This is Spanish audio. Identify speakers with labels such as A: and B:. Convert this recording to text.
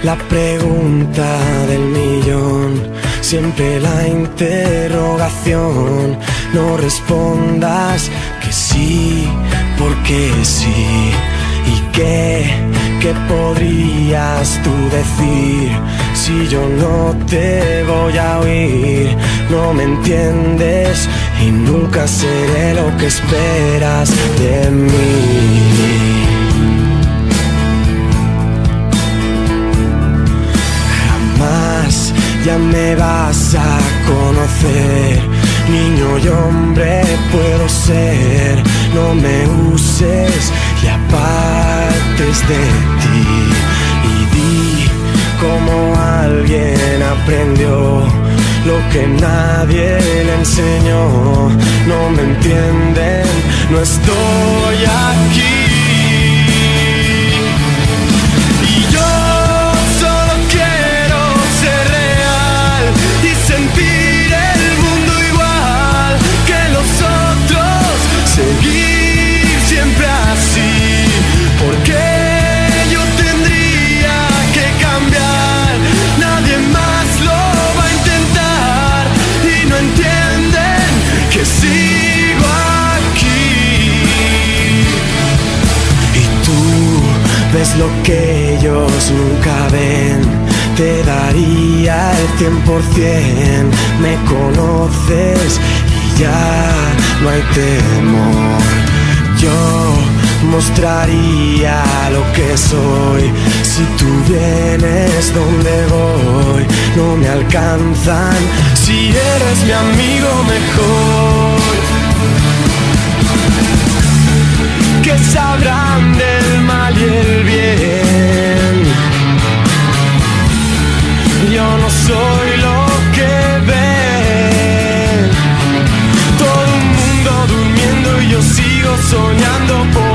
A: La pregunta del millón, siempre la interrogación. No respondas que sí, porque sí. ¿Y qué podrías tú decir si yo no te voy a oír? No me entiendes y nunca seré lo que esperas de mí. Jamás ya me vas a conocer. Niño y hombre puedo ser. No me uses y apartes de ti. Y di como alguien aprendió lo que nadie le enseñó. No me entienden, no estoy aquí. Y yo solo quiero ser real y sentir el mundo igual que los otros. Seguir siempre así, porque yo tendría que cambiar. Nadie más lo va a intentar y no entienden que sigo aquí. Y tú ves lo que ellos nunca ven. Te daría el 100%. Me conoces y ya no hay temor. Yo mostraría lo que soy. Si tú vienes donde voy, no me alcanzan. Si eres mi amigo mejor, ¿qué sabrán del mal y el bien? Yo no soy lo que ven. Todo el mundo durmiendo y yo sigo soñando por